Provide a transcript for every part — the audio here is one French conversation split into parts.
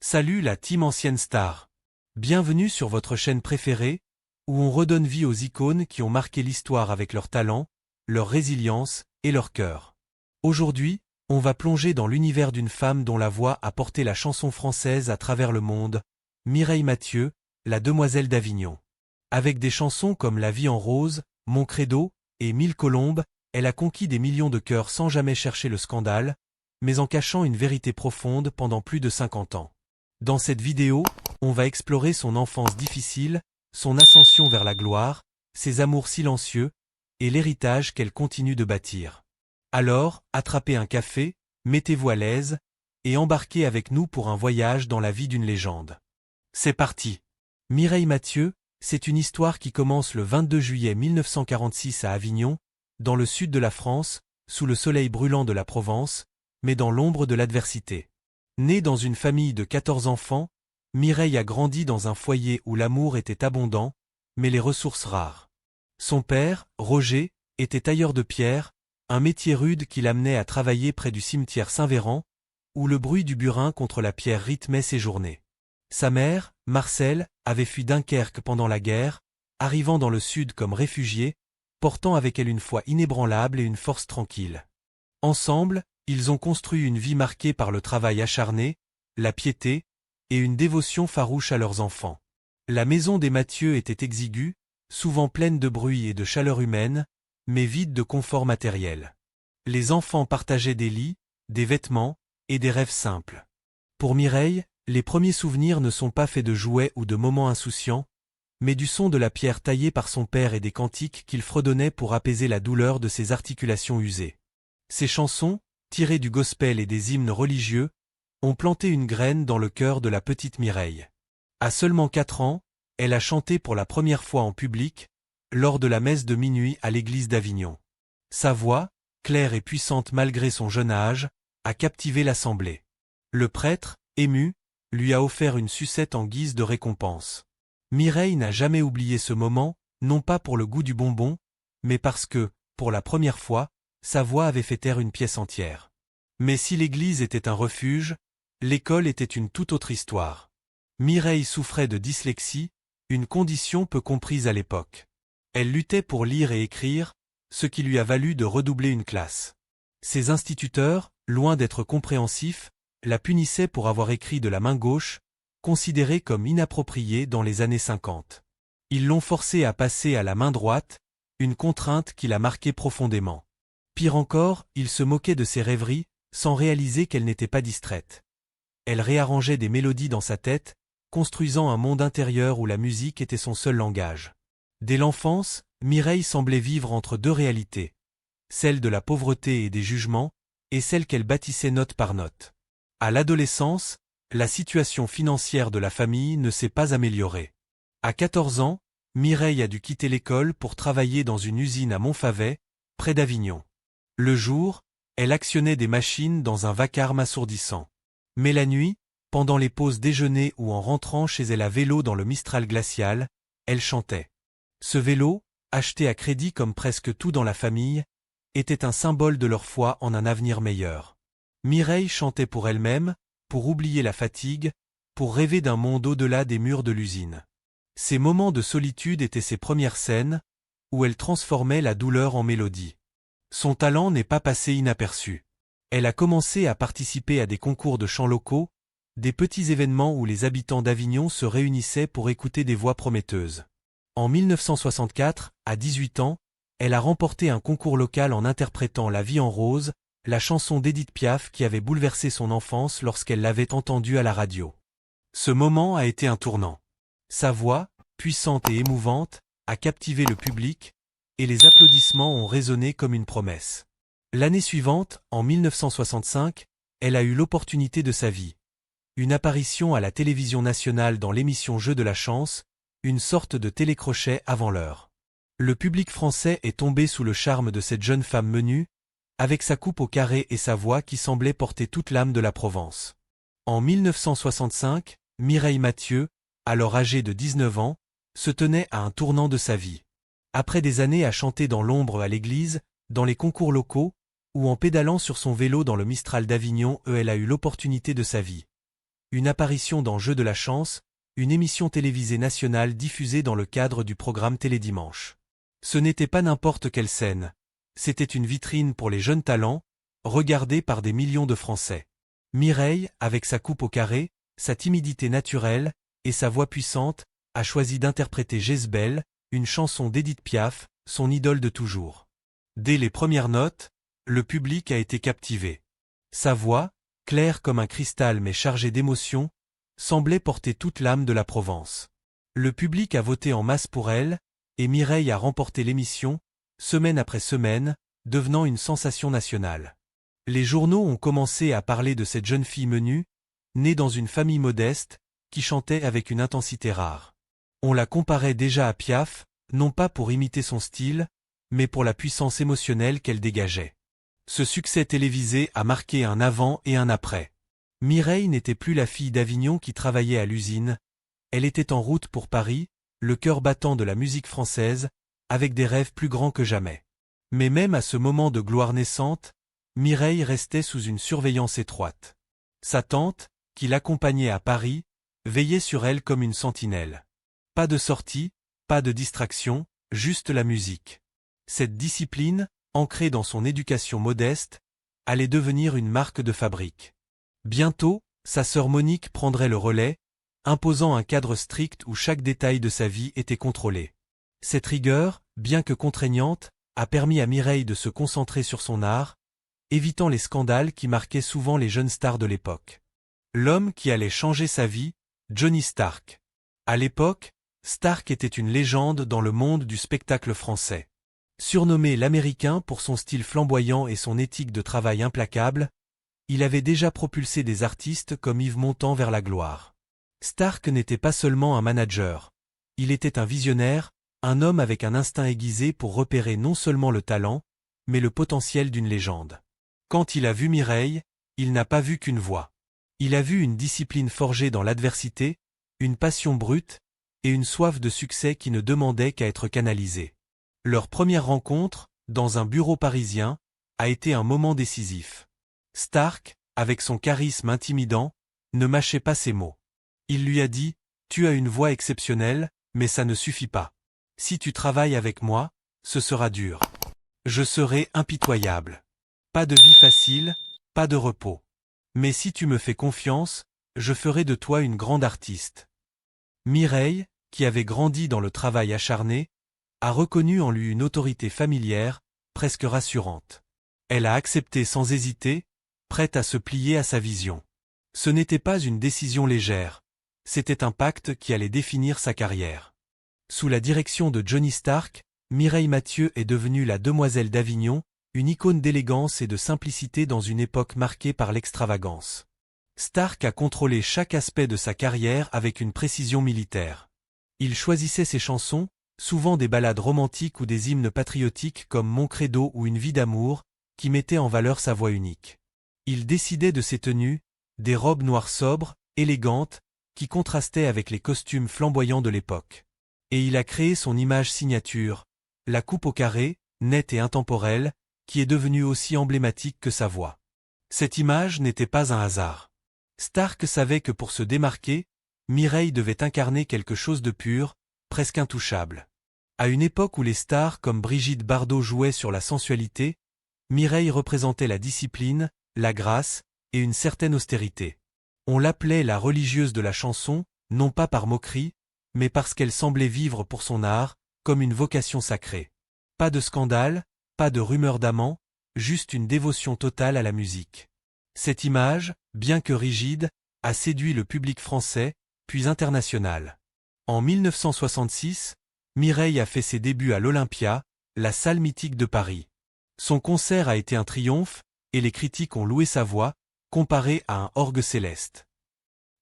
Salut la team ancienne star. Bienvenue sur votre chaîne préférée, où on redonne vie aux icônes qui ont marqué l'histoire avec leur talent, leur résilience et leur cœur. Aujourd'hui, on va plonger dans l'univers d'une femme dont la voix a porté la chanson française à travers le monde, Mireille Mathieu, la demoiselle d'Avignon. Avec des chansons comme La vie en rose, Mon credo et Mille colombes, elle a conquis des millions de cœurs sans jamais chercher le scandale, mais en cachant une vérité profonde pendant plus de 50 ans. Dans cette vidéo, on va explorer son enfance difficile, son ascension vers la gloire, ses amours silencieux, et l'héritage qu'elle continue de bâtir. Alors, attrapez un café, mettez-vous à l'aise, et embarquez avec nous pour un voyage dans la vie d'une légende. C'est parti! Mireille Mathieu, c'est une histoire qui commence le 22 juillet 1946 à Avignon, dans le sud de la France, sous le soleil brûlant de la Provence, mais dans l'ombre de l'adversité. Née dans une famille de 14 enfants, Mireille a grandi dans un foyer où l'amour était abondant, mais les ressources rares. Son père, Roger, était tailleur de pierre, un métier rude qui l'amenait à travailler près du cimetière Saint-Véran, où le bruit du burin contre la pierre rythmait ses journées. Sa mère, Marcelle, avait fui Dunkerque pendant la guerre, arrivant dans le sud comme réfugiée, portant avec elle une foi inébranlable et une force tranquille. Ensemble, ils ont construit une vie marquée par le travail acharné, la piété, et une dévotion farouche à leurs enfants. La maison des Mathieu était exiguë, souvent pleine de bruit et de chaleur humaine, mais vide de confort matériel. Les enfants partageaient des lits, des vêtements, et des rêves simples. Pour Mireille, les premiers souvenirs ne sont pas faits de jouets ou de moments insouciants, mais du son de la pierre taillée par son père et des cantiques qu'il fredonnait pour apaiser la douleur de ses articulations usées. Ces chansons, tirées du gospel et des hymnes religieux, ont planté une graine dans le cœur de la petite Mireille. À seulement 4 ans, elle a chanté pour la première fois en public, lors de la messe de minuit à l'église d'Avignon. Sa voix, claire et puissante malgré son jeune âge, a captivé l'assemblée. Le prêtre, ému, lui a offert une sucette en guise de récompense. Mireille n'a jamais oublié ce moment, non pas pour le goût du bonbon, mais parce que, pour la première fois, sa voix avait fait taire une pièce entière. Mais si l'église était un refuge, l'école était une toute autre histoire. Mireille souffrait de dyslexie, une condition peu comprise à l'époque. Elle luttait pour lire et écrire, ce qui lui a valu de redoubler une classe. Ses instituteurs, loin d'être compréhensifs, la punissaient pour avoir écrit de la main gauche, considérée comme inappropriée dans les années 50. Ils l'ont forcée à passer à la main droite, une contrainte qui l'a marquée profondément. Pire encore, il se moquait de ses rêveries, sans réaliser qu'elle n'était pas distraite. Elle réarrangeait des mélodies dans sa tête, construisant un monde intérieur où la musique était son seul langage. Dès l'enfance, Mireille semblait vivre entre deux réalités, celle de la pauvreté et des jugements, et celle qu'elle bâtissait note par note. À l'adolescence, la situation financière de la famille ne s'est pas améliorée. À 14 ans, Mireille a dû quitter l'école pour travailler dans une usine à Montfavet, près d'Avignon. Le jour, elle actionnait des machines dans un vacarme assourdissant. Mais la nuit, pendant les pauses déjeuner ou en rentrant chez elle à vélo dans le Mistral glacial, elle chantait. Ce vélo, acheté à crédit comme presque tout dans la famille, était un symbole de leur foi en un avenir meilleur. Mireille chantait pour elle-même, pour oublier la fatigue, pour rêver d'un monde au-delà des murs de l'usine. Ces moments de solitude étaient ses premières scènes, où elle transformait la douleur en mélodie. Son talent n'est pas passé inaperçu. Elle a commencé à participer à des concours de chants locaux, des petits événements où les habitants d'Avignon se réunissaient pour écouter des voix prometteuses. En 1964, à 18 ans, elle a remporté un concours local en interprétant La vie en rose, la chanson d'Édith Piaf qui avait bouleversé son enfance lorsqu'elle l'avait entendue à la radio. Ce moment a été un tournant. Sa voix, puissante et émouvante, a captivé le public, et les applaudissements ont résonné comme une promesse. L'année suivante, en 1965, elle a eu l'opportunité de sa vie. Une apparition à la télévision nationale dans l'émission Jeu de la chance, une sorte de télécrochet avant l'heure. Le public français est tombé sous le charme de cette jeune femme menue, avec sa coupe au carré et sa voix qui semblait porter toute l'âme de la Provence. En 1965, Mireille Mathieu, alors âgée de 19 ans, se tenait à un tournant de sa vie. Après des années à chanter dans l'ombre à l'église, dans les concours locaux, ou en pédalant sur son vélo dans le Mistral d'Avignon, elle a eu l'opportunité de sa vie. une apparition dans Jeux de la chance, une émission télévisée nationale diffusée dans le cadre du programme Télédimanche. Ce n'était pas n'importe quelle scène. C'était une vitrine pour les jeunes talents, regardée par des millions de Français. Mireille, avec sa coupe au carré, sa timidité naturelle, et sa voix puissante, a choisi d'interpréter Jezebel, une chanson d'Édith Piaf, son idole de toujours. Dès les premières notes, le public a été captivé. Sa voix, claire comme un cristal mais chargée d'émotion, semblait porter toute l'âme de la Provence. Le public a voté en masse pour elle, et Mireille a remporté l'émission, semaine après semaine, devenant une sensation nationale. Les journaux ont commencé à parler de cette jeune fille menue, née dans une famille modeste, qui chantait avec une intensité rare. On la comparait déjà à Piaf, non pas pour imiter son style, mais pour la puissance émotionnelle qu'elle dégageait. Ce succès télévisé a marqué un avant et un après. Mireille n'était plus la fille d'Avignon qui travaillait à l'usine, elle était en route pour Paris, le cœur battant de la musique française, avec des rêves plus grands que jamais. Mais même à ce moment de gloire naissante, Mireille restait sous une surveillance étroite. Sa tante, qui l'accompagnait à Paris, veillait sur elle comme une sentinelle. Pas de sortie, pas de distraction, juste la musique. Cette discipline, ancrée dans son éducation modeste, allait devenir une marque de fabrique. Bientôt, sa sœur Monique prendrait le relais, imposant un cadre strict où chaque détail de sa vie était contrôlé. Cette rigueur, bien que contraignante, a permis à Mireille de se concentrer sur son art, évitant les scandales qui marquaient souvent les jeunes stars de l'époque. L'homme qui allait changer sa vie, Johnny Stark. À l'époque, Stark était une légende dans le monde du spectacle français. Surnommé l'Américain pour son style flamboyant et son éthique de travail implacable, il avait déjà propulsé des artistes comme Yves Montand vers la gloire. Stark n'était pas seulement un manager. Il était un visionnaire, un homme avec un instinct aiguisé pour repérer non seulement le talent, mais le potentiel d'une légende. Quand il a vu Mireille, il n'a pas vu qu'une voix. Il a vu une discipline forgée dans l'adversité, une passion brute, et une soif de succès qui ne demandait qu'à être canalisée. Leur première rencontre, dans un bureau parisien, a été un moment décisif. Stark, avec son charisme intimidant, ne mâchait pas ses mots. Il lui a dit « Tu as une voix exceptionnelle, mais ça ne suffit pas. Si tu travailles avec moi, ce sera dur. Je serai impitoyable. Pas de vie facile, pas de repos. Mais si tu me fais confiance, je ferai de toi une grande artiste. » Mireille, qui avait grandi dans le travail acharné, a reconnu en lui une autorité familière, presque rassurante. Elle a accepté sans hésiter, prête à se plier à sa vision. Ce n'était pas une décision légère, c'était un pacte qui allait définir sa carrière. Sous la direction de Johnny Stark, Mireille Mathieu est devenue la demoiselle d'Avignon, une icône d'élégance et de simplicité dans une époque marquée par l'extravagance. Stark a contrôlé chaque aspect de sa carrière avec une précision militaire. Il choisissait ses chansons, souvent des ballades romantiques ou des hymnes patriotiques comme Mon Credo ou Une vie d'amour, qui mettaient en valeur sa voix unique. Il décidait de ses tenues, des robes noires sobres, élégantes, qui contrastaient avec les costumes flamboyants de l'époque. Et il a créé son image signature, la coupe au carré, nette et intemporelle, qui est devenue aussi emblématique que sa voix. Cette image n'était pas un hasard. Stark savait que pour se démarquer, Mireille devait incarner quelque chose de pur, presque intouchable. À une époque où les stars comme Brigitte Bardot jouaient sur la sensualité, Mireille représentait la discipline, la grâce et une certaine austérité. On l'appelait la religieuse de la chanson, non pas par moquerie, mais parce qu'elle semblait vivre pour son art, comme une vocation sacrée. Pas de scandale, pas de rumeurs d'amants, juste une dévotion totale à la musique. Cette image, bien que rigide, a séduit le public français, puis international. En 1966, Mireille a fait ses débuts à l'Olympia, la salle mythique de Paris. Son concert a été un triomphe, et les critiques ont loué sa voix, comparée à un orgue céleste.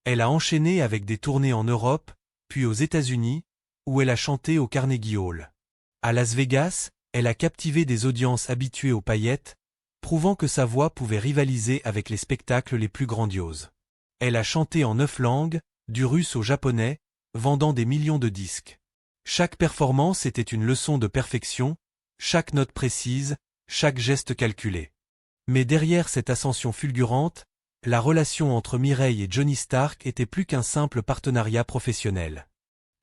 Elle a enchaîné avec des tournées en Europe, puis aux États-Unis, où elle a chanté au Carnegie Hall. À Las Vegas, elle a captivé des audiences habituées aux paillettes, prouvant que sa voix pouvait rivaliser avec les spectacles les plus grandioses. Elle a chanté en 9 langues, du russe au japonais, vendant des millions de disques. Chaque performance était une leçon de perfection, chaque note précise, chaque geste calculé. Mais derrière cette ascension fulgurante, la relation entre Mireille et Johnny Stark était plus qu'un simple partenariat professionnel.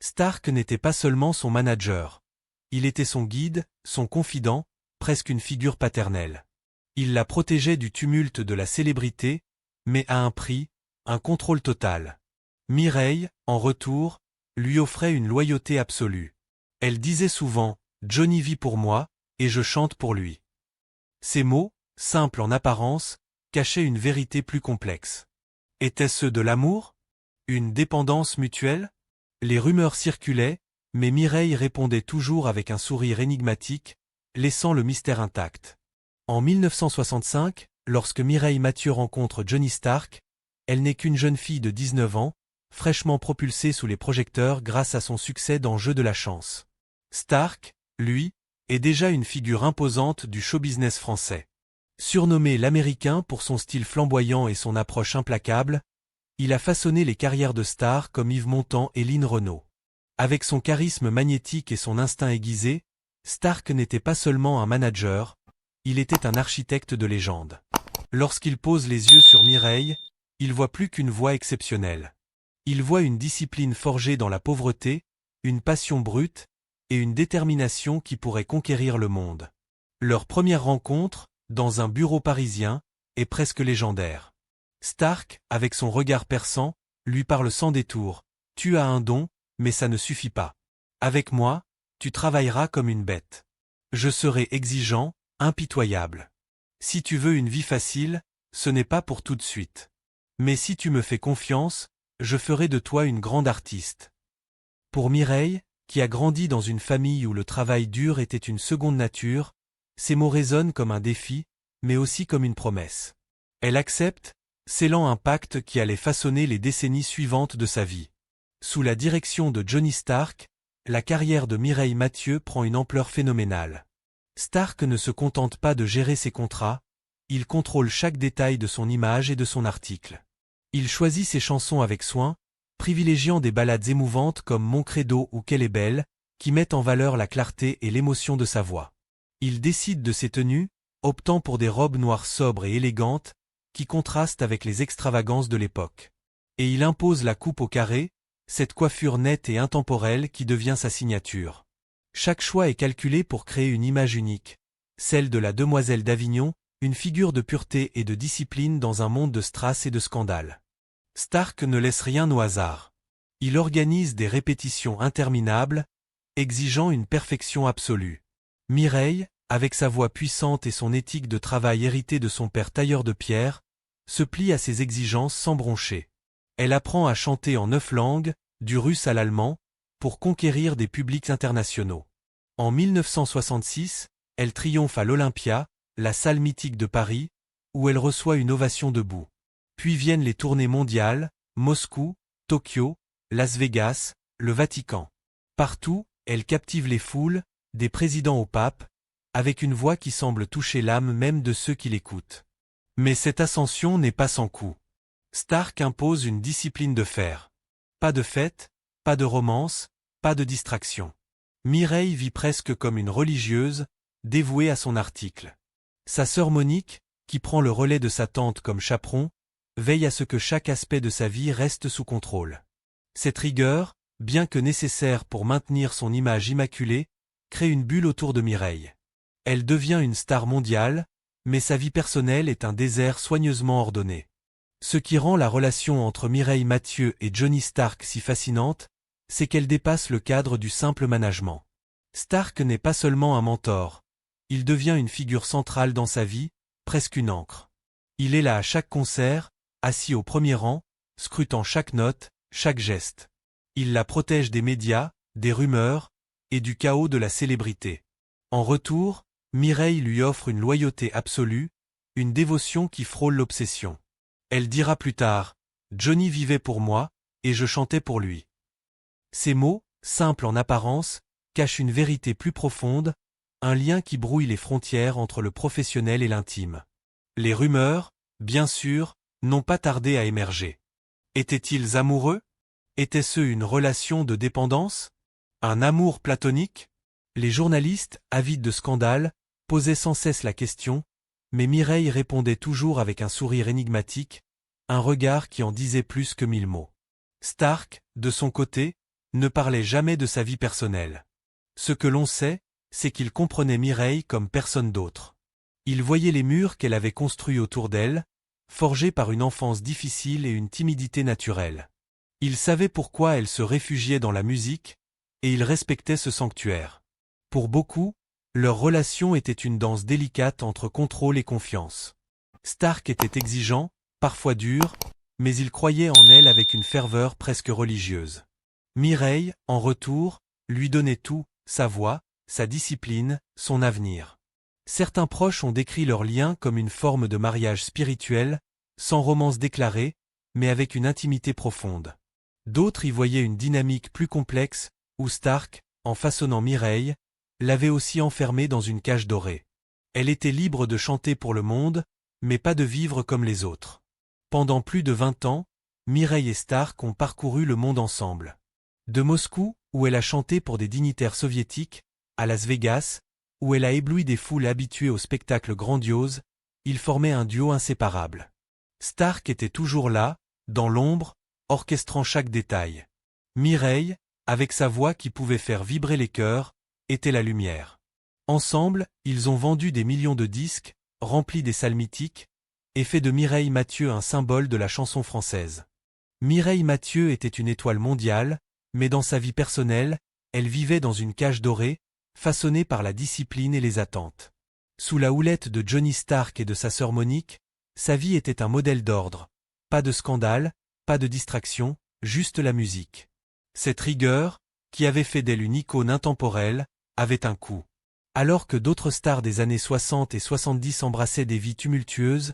Stark n'était pas seulement son manager. Il était son guide, son confident, presque une figure paternelle. Il la protégeait du tumulte de la célébrité, mais à un prix, un contrôle total. Mireille, en retour, lui offrait une loyauté absolue. Elle disait souvent « Johnny vit pour moi, et je chante pour lui ». Ces mots, simples en apparence, cachaient une vérité plus complexe. Étaient-ce de l'amour? Une dépendance mutuelle? Les rumeurs circulaient, mais Mireille répondait toujours avec un sourire énigmatique, laissant le mystère intact. En 1965, lorsque Mireille Mathieu rencontre Johnny Stark, elle n'est qu'une jeune fille de 19 ans, fraîchement propulsée sous les projecteurs grâce à son succès dans Jeu de la chance. Stark, lui, est déjà une figure imposante du show-business français. Surnommé l'Américain pour son style flamboyant et son approche implacable, il a façonné les carrières de stars comme Yves Montand et Lynn Renaud. Avec son charisme magnétique et son instinct aiguisé, Stark n'était pas seulement un manager, il était un architecte de légende. Lorsqu'il pose les yeux sur Mireille, il voit plus qu'une voix exceptionnelle. Il voit une discipline forgée dans la pauvreté, une passion brute, et une détermination qui pourrait conquérir le monde. Leur première rencontre, dans un bureau parisien, est presque légendaire. Stark, avec son regard perçant, lui parle sans détour. « Tu as un don, mais ça ne suffit pas. Avec moi, tu travailleras comme une bête. Je serai exigeant, impitoyable. Si tu veux une vie facile, ce n'est pas pour tout de suite. Mais si tu me fais confiance, je ferai de toi une grande artiste. » Pour Mireille, qui a grandi dans une famille où le travail dur était une seconde nature, ces mots résonnent comme un défi, mais aussi comme une promesse. Elle accepte, scellant un pacte qui allait façonner les décennies suivantes de sa vie. Sous la direction de Johnny Stark, la carrière de Mireille Mathieu prend une ampleur phénoménale. Stark ne se contente pas de gérer ses contrats, il contrôle chaque détail de son image et de son article. Il choisit ses chansons avec soin, privilégiant des ballades émouvantes comme Mon Credo ou Qu'elle est belle, qui mettent en valeur la clarté et l'émotion de sa voix. Il décide de ses tenues, optant pour des robes noires sobres et élégantes, qui contrastent avec les extravagances de l'époque. Et il impose la coupe au carré, cette coiffure nette et intemporelle qui devient sa signature. Chaque choix est calculé pour créer une image unique, celle de la demoiselle d'Avignon, une figure de pureté et de discipline dans un monde de strass et de scandales. Stark ne laisse rien au hasard. Il organise des répétitions interminables, exigeant une perfection absolue. Mireille, avec sa voix puissante et son éthique de travail héritée de son père tailleur de pierre, se plie à ses exigences sans broncher. Elle apprend à chanter en 9 langues, du russe à l'allemand, pour conquérir des publics internationaux. En 1966, elle triomphe à l'Olympia, la salle mythique de Paris, où elle reçoit une ovation debout. Puis viennent les tournées mondiales, Moscou, Tokyo, Las Vegas, le Vatican. Partout, elle captive les foules, des présidents au pape, avec une voix qui semble toucher l'âme même de ceux qui l'écoutent. Mais cette ascension n'est pas sans coup. Stark impose une discipline de fer. Pas de fête, pas de romance, pas de distraction. Mireille vit presque comme une religieuse, dévouée à son article. Sa sœur Monique, qui prend le relais de sa tante comme chaperon, veille à ce que chaque aspect de sa vie reste sous contrôle. Cette rigueur, bien que nécessaire pour maintenir son image immaculée, crée une bulle autour de Mireille. Elle devient une star mondiale, mais sa vie personnelle est un désert soigneusement ordonné. Ce qui rend la relation entre Mireille Mathieu et Johnny Stark si fascinante, c'est qu'elle dépasse le cadre du simple management. Stark n'est pas seulement un mentor, il devient une figure centrale dans sa vie, presque une ancre. Il est là à chaque concert, assis au premier rang, scrutant chaque note, chaque geste. Il la protège des médias, des rumeurs, et du chaos de la célébrité. En retour, Mireille lui offre une loyauté absolue, une dévotion qui frôle l'obsession. Elle dira plus tard, « Johnny vivait pour moi, et je chantais pour lui ». Ces mots, simples en apparence, cachent une vérité plus profonde, un lien qui brouille les frontières entre le professionnel et l'intime. Les rumeurs, bien sûr, n'ont pas tardé à émerger. Étaient-ils amoureux? Était-ce une relation de dépendance? Un amour platonique? Les journalistes, avides de scandales, posaient sans cesse la question, mais Mireille répondait toujours avec un sourire énigmatique, un regard qui en disait plus que 1000 mots. Stark, de son côté, ne parlait jamais de sa vie personnelle. Ce que l'on sait, c'est qu'il comprenait Mireille comme personne d'autre. Il voyait les murs qu'elle avait construits autour d'elle, forgés par une enfance difficile et une timidité naturelle. Il savait pourquoi elle se réfugiait dans la musique, et il respectait ce sanctuaire. Pour beaucoup, leur relation était une danse délicate entre contrôle et confiance. Stark était exigeant, parfois dur, mais il croyait en elle avec une ferveur presque religieuse. Mireille, en retour, lui donnait tout, sa voix, sa discipline, son avenir. Certains proches ont décrit leur lien comme une forme de mariage spirituel, sans romance déclarée, mais avec une intimité profonde. D'autres y voyaient une dynamique plus complexe, où Stark, en façonnant Mireille, l'avait aussi enfermée dans une cage dorée. Elle était libre de chanter pour le monde, mais pas de vivre comme les autres. Pendant plus de 20 ans, Mireille et Stark ont parcouru le monde ensemble. De Moscou, où elle a chanté pour des dignitaires soviétiques, à Las Vegas, où elle a ébloui des foules habituées aux spectacles grandioses, ils formaient un duo inséparable. Stark était toujours là, dans l'ombre, orchestrant chaque détail. Mireille, avec sa voix qui pouvait faire vibrer les cœurs, était la lumière. Ensemble, ils ont vendu des millions de disques, rempli des salles mythiques, et fait de Mireille Mathieu un symbole de la chanson française. Mireille Mathieu était une étoile mondiale, mais dans sa vie personnelle, elle vivait dans une cage dorée, façonnée par la discipline et les attentes. Sous la houlette de Johnny Stark et de sa sœur Monique, sa vie était un modèle d'ordre. Pas de scandale, pas de distraction, juste la musique. Cette rigueur, qui avait fait d'elle une icône intemporelle, avait un coût. Alors que d'autres stars des années 60 et 70 embrassaient des vies tumultueuses,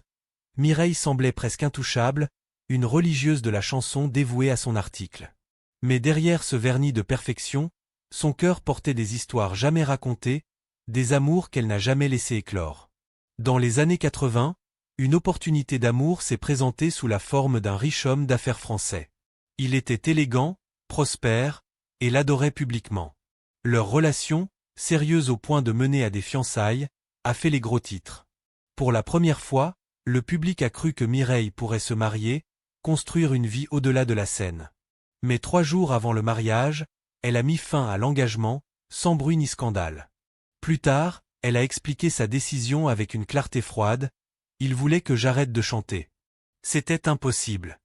Mireille semblait presque intouchable, une religieuse de la chanson dévouée à son article. Mais derrière ce vernis de perfection, son cœur portait des histoires jamais racontées, des amours qu'elle n'a jamais laissé éclore. Dans les années 80, une opportunité d'amour s'est présentée sous la forme d'un riche homme d'affaires français. Il était élégant, prospère, et l'adorait publiquement. Leur relation, sérieuse au point de mener à des fiançailles, a fait les gros titres. Pour la première fois, le public a cru que Mireille pourrait se marier, construire une vie au-delà de la scène. Mais 3 jours avant le mariage, elle a mis fin à l'engagement, sans bruit ni scandale. Plus tard, elle a expliqué sa décision avec une clarté froide, « Il voulait que j'arrête de chanter. C'était impossible. »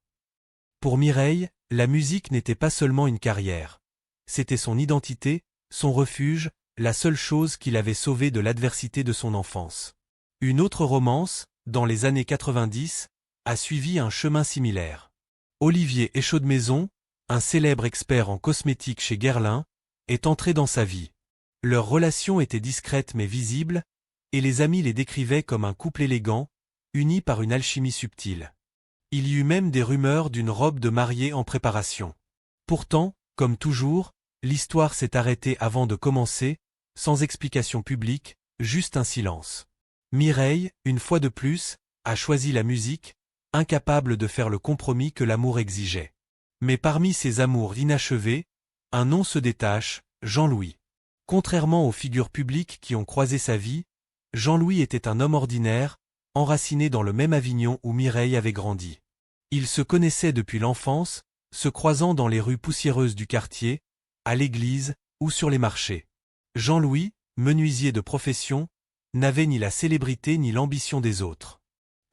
Pour Mireille, la musique n'était pas seulement une carrière. C'était son identité, son refuge, la seule chose qui l'avait sauvée de l'adversité de son enfance. Une autre romance, dans les années 90, a suivi un chemin similaire. Olivier Échaudemaison, un célèbre expert en cosmétique chez Guerlain, est entré dans sa vie. Leur relation était discrète mais visible, et les amis les décrivaient comme un couple élégant, uni par une alchimie subtile. Il y eut même des rumeurs d'une robe de mariée en préparation. Pourtant, comme toujours, l'histoire s'est arrêtée avant de commencer, sans explication publique, juste un silence. Mireille, une fois de plus, a choisi la musique, incapable de faire le compromis que l'amour exigeait. Mais parmi ces amours inachevés, un nom se détache, Jean-Louis. Contrairement aux figures publiques qui ont croisé sa vie, Jean-Louis était un homme ordinaire, enraciné dans le même Avignon où Mireille avait grandi. Ils se connaissaient depuis l'enfance, se croisant dans les rues poussiéreuses du quartier, à l'église ou sur les marchés. Jean-Louis, menuisier de profession, n'avait ni la célébrité ni l'ambition des autres.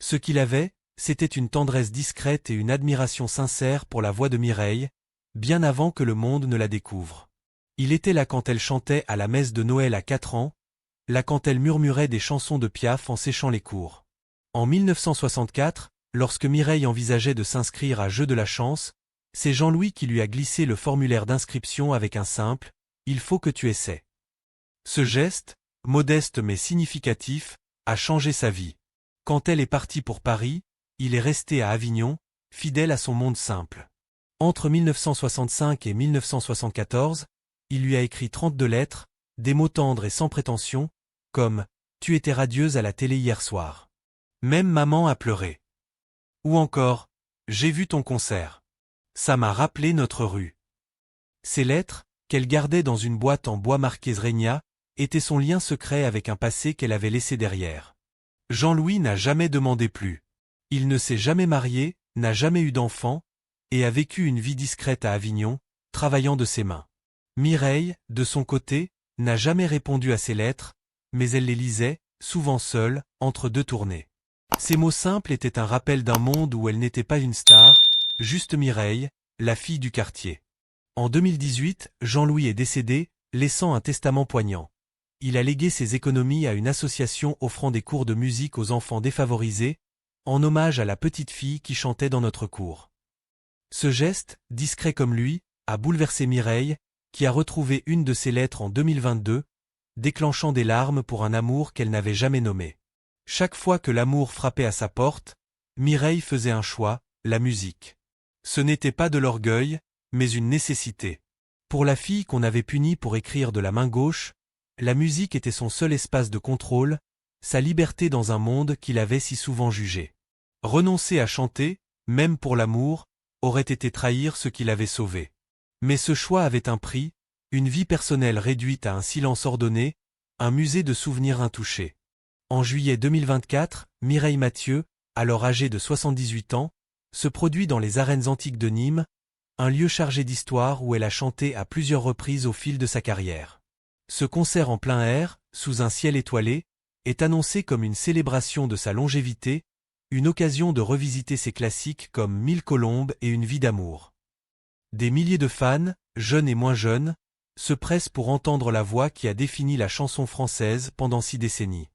Ce qu'il avait, c'était une tendresse discrète et une admiration sincère pour la voix de Mireille, bien avant que le monde ne la découvre. Il était là quand elle chantait à la messe de Noël à 4 ans, là quand elle murmurait des chansons de Piaf en séchant les cours. En 1964, lorsque Mireille envisageait de s'inscrire à Jeux de la chance, c'est Jean-Louis qui lui a glissé le formulaire d'inscription avec un simple « Il faut que tu essaies ». Ce geste, modeste mais significatif, a changé sa vie. Quand elle est partie pour Paris, il est resté à Avignon, fidèle à son monde simple. Entre 1965 et 1974, il lui a écrit 32 lettres, des mots tendres et sans prétention, comme « Tu étais radieuse à la télé hier soir. Même maman a pleuré. » Ou encore « J'ai vu ton concert. Ça m'a rappelé notre rue. » Ces lettres, qu'elle gardait dans une boîte en bois marquée Zrenia, étaient son lien secret avec un passé qu'elle avait laissé derrière. Jean-Louis n'a jamais demandé plus. Il ne s'est jamais marié, n'a jamais eu d'enfant, et a vécu une vie discrète à Avignon, travaillant de ses mains. Mireille, de son côté, n'a jamais répondu à ses lettres, mais elle les lisait, souvent seule, entre deux tournées. Ces mots simples étaient un rappel d'un monde où elle n'était pas une star, juste Mireille, la fille du quartier. En 2018, Jean-Louis est décédé, laissant un testament poignant. Il a légué ses économies à une association offrant des cours de musique aux enfants défavorisés, en hommage à la petite fille qui chantait dans notre cour. Ce geste, discret comme lui, a bouleversé Mireille, qui a retrouvé une de ses lettres en 2022, déclenchant des larmes pour un amour qu'elle n'avait jamais nommé. Chaque fois que l'amour frappait à sa porte, Mireille faisait un choix, la musique. Ce n'était pas de l'orgueil, mais une nécessité. Pour la fille qu'on avait punie pour écrire de la main gauche, la musique était son seul espace de contrôle, sa liberté dans un monde qu'il avait si souvent jugé. Renoncer à chanter, même pour l'amour, aurait été trahir ce qu'il avait sauvé. Mais ce choix avait un prix, une vie personnelle réduite à un silence ordonné, un musée de souvenirs intouchés. En juillet 2024, Mireille Mathieu, alors âgée de 78 ans, se produit dans les arènes antiques de Nîmes, un lieu chargé d'histoire où elle a chanté à plusieurs reprises au fil de sa carrière. Ce concert en plein air, sous un ciel étoilé, est annoncé comme une célébration de sa longévité, une occasion de revisiter ses classiques comme 1000 colombes et une vie d'amour. Des milliers de fans, jeunes et moins jeunes, se pressent pour entendre la voix qui a défini la chanson française pendant 6 décennies.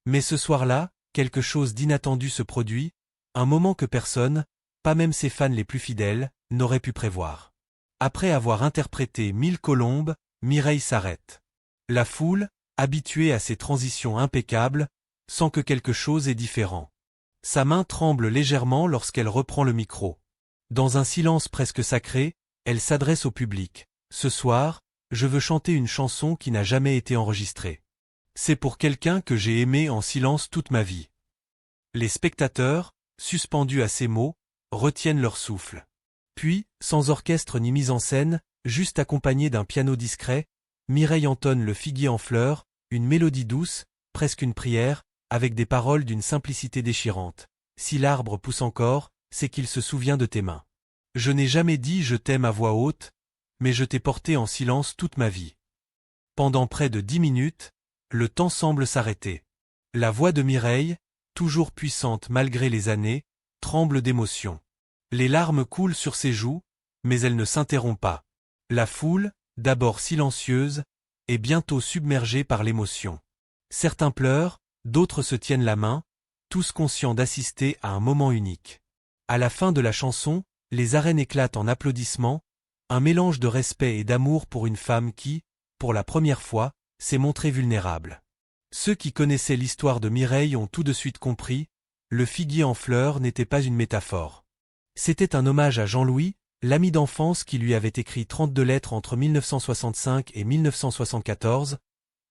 Mais ce soir-là, quelque chose d'inattendu se produit, un moment que personne, pas même ses fans les plus fidèles, n'aurait pu prévoir. Après avoir interprété 1000 colombes, Mireille s'arrête. La foule, habituée à ses transitions impeccables, sent que quelque chose est différent. Sa main tremble légèrement lorsqu'elle reprend le micro. Dans un silence presque sacré, elle s'adresse au public. « Ce soir, je veux chanter une chanson qui n'a jamais été enregistrée. C'est pour quelqu'un que j'ai aimé en silence toute ma vie. » Les spectateurs, suspendus à ces mots, retiennent leur souffle. Puis, sans orchestre ni mise en scène, juste accompagné d'un piano discret, Mireille entonne le Figuier en fleurs, une mélodie douce, presque une prière, avec des paroles d'une simplicité déchirante. Si l'arbre pousse encore, c'est qu'il se souvient de tes mains. Je n'ai jamais dit je t'aime à voix haute, mais je t'ai porté en silence toute ma vie. Pendant près de 10 minutes, le temps semble s'arrêter. La voix de Mireille, toujours puissante malgré les années, tremble d'émotion. Les larmes coulent sur ses joues, mais elle ne s'interrompt pas. La foule, d'abord silencieuse, est bientôt submergée par l'émotion. Certains pleurent, d'autres se tiennent la main, tous conscients d'assister à un moment unique. À la fin de la chanson, les arènes éclatent en applaudissements, un mélange de respect et d'amour pour une femme qui, pour la première fois, s'est montrée vulnérable. Ceux qui connaissaient l'histoire de Mireille ont tout de suite compris, le figuier en fleurs n'était pas une métaphore. C'était un hommage à Jean-Louis, l'ami d'enfance qui lui avait écrit 32 lettres entre 1965 et 1974,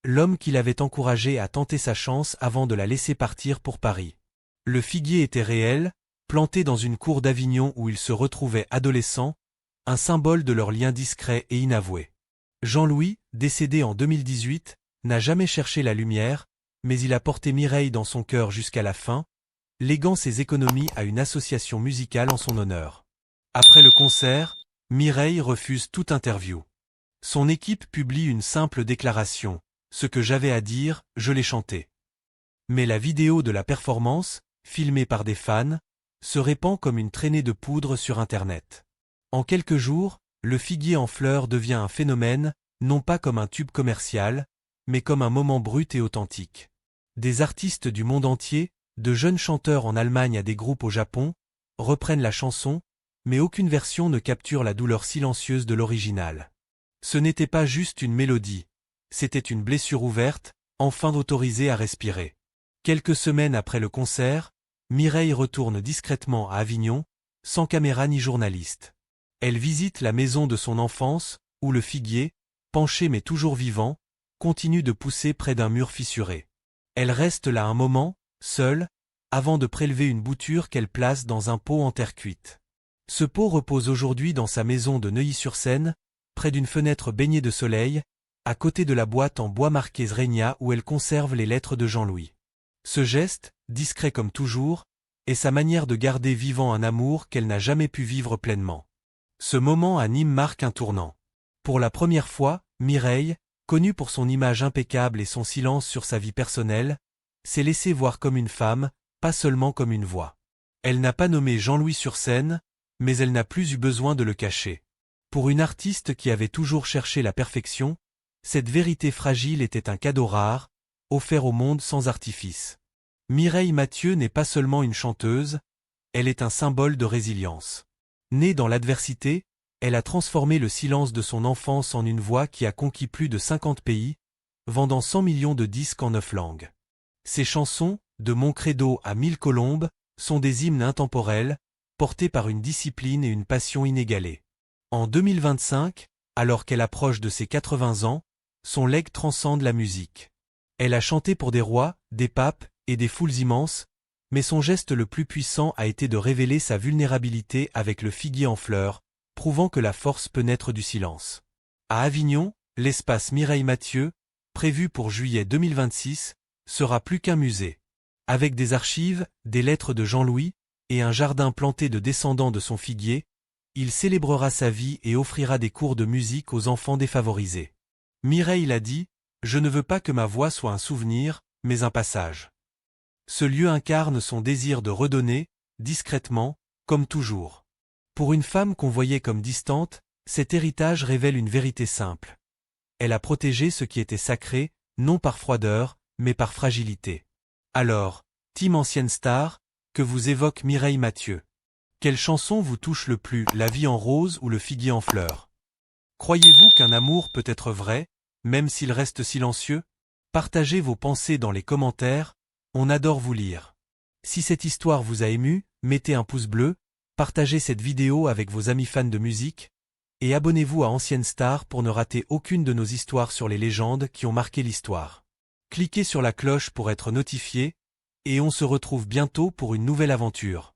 l'homme qui l'avait encouragé à tenter sa chance avant de la laisser partir pour Paris. Le figuier était réel, planté dans une cour d'Avignon où ils se retrouvaient adolescents, un symbole de leur lien discret et inavoué. Jean-Louis, décédé en 2018, n'a jamais cherché la lumière, mais il a porté Mireille dans son cœur jusqu'à la fin, léguant ses économies à une association musicale en son honneur. Après le concert, Mireille refuse toute interview. Son équipe publie une simple déclaration. Ce que j'avais à dire, je l'ai chanté. Mais la vidéo de la performance, filmée par des fans, se répand comme une traînée de poudre sur Internet. En quelques jours, le figuier en fleurs devient un phénomène, non pas comme un tube commercial, mais comme un moment brut et authentique. Des artistes du monde entier, de jeunes chanteurs en Allemagne à des groupes au Japon, reprennent la chanson, mais aucune version ne capture la douleur silencieuse de l'original. Ce n'était pas juste une mélodie, c'était une blessure ouverte, enfin autorisée à respirer. Quelques semaines après le concert, Mireille retourne discrètement à Avignon, sans caméra ni journaliste. Elle visite la maison de son enfance, où le figuier, penché mais toujours vivant, continue de pousser près d'un mur fissuré. Elle reste là un moment, seule, avant de prélever une bouture qu'elle place dans un pot en terre cuite. Ce pot repose aujourd'hui dans sa maison de Neuilly-sur-Seine, près d'une fenêtre baignée de soleil, à côté de la boîte en bois marquée Zrenia où elle conserve les lettres de Jean-Louis. Ce geste, discret comme toujours, et sa manière de garder vivant un amour qu'elle n'a jamais pu vivre pleinement. Ce moment à Nîmes marque un tournant. Pour la première fois, Mireille, connue pour son image impeccable et son silence sur sa vie personnelle, s'est laissée voir comme une femme, pas seulement comme une voix. Elle n'a pas nommé Jean-Louis sur scène, mais elle n'a plus eu besoin de le cacher. Pour une artiste qui avait toujours cherché la perfection, cette vérité fragile était un cadeau rare, offert au monde sans artifice. Mireille Mathieu n'est pas seulement une chanteuse, elle est un symbole de résilience. Née dans l'adversité, elle a transformé le silence de son enfance en une voix qui a conquis plus de 50 pays, vendant 100 millions de disques en 9 langues. Ses chansons, de Mon Credo à 1000 colombes, sont des hymnes intemporels, portés par une discipline et une passion inégalées. En 2025, alors qu'elle approche de ses 80 ans, son legs transcende la musique. Elle a chanté pour des rois, des papes et des foules immenses, mais son geste le plus puissant a été de révéler sa vulnérabilité avec le figuier en fleurs, prouvant que la force peut naître du silence. À Avignon, l'espace Mireille Mathieu, prévu pour juillet 2026, sera plus qu'un musée. Avec des archives, des lettres de Jean-Louis, et un jardin planté de descendants de son figuier, il célébrera sa vie et offrira des cours de musique aux enfants défavorisés. Mireille l'a dit, « Je ne veux pas que ma voix soit un souvenir, mais un passage. » Ce lieu incarne son désir de redonner, discrètement, comme toujours. Pour une femme qu'on voyait comme distante, cet héritage révèle une vérité simple. Elle a protégé ce qui était sacré, non par froideur, mais par fragilité. Alors, team ancienne star, que vous évoque Mireille Mathieu? Quelle chanson vous touche le plus, La vie en rose ou Le figuier en fleurs? Croyez-vous qu'un amour peut être vrai, même s'il reste silencieux? Partagez vos pensées dans les commentaires, on adore vous lire. Si cette histoire vous a ému, mettez un pouce bleu, partagez cette vidéo avec vos amis fans de musique, et abonnez-vous à Ancienne Star pour ne rater aucune de nos histoires sur les légendes qui ont marqué l'histoire. Cliquez sur la cloche pour être notifié, et on se retrouve bientôt pour une nouvelle aventure.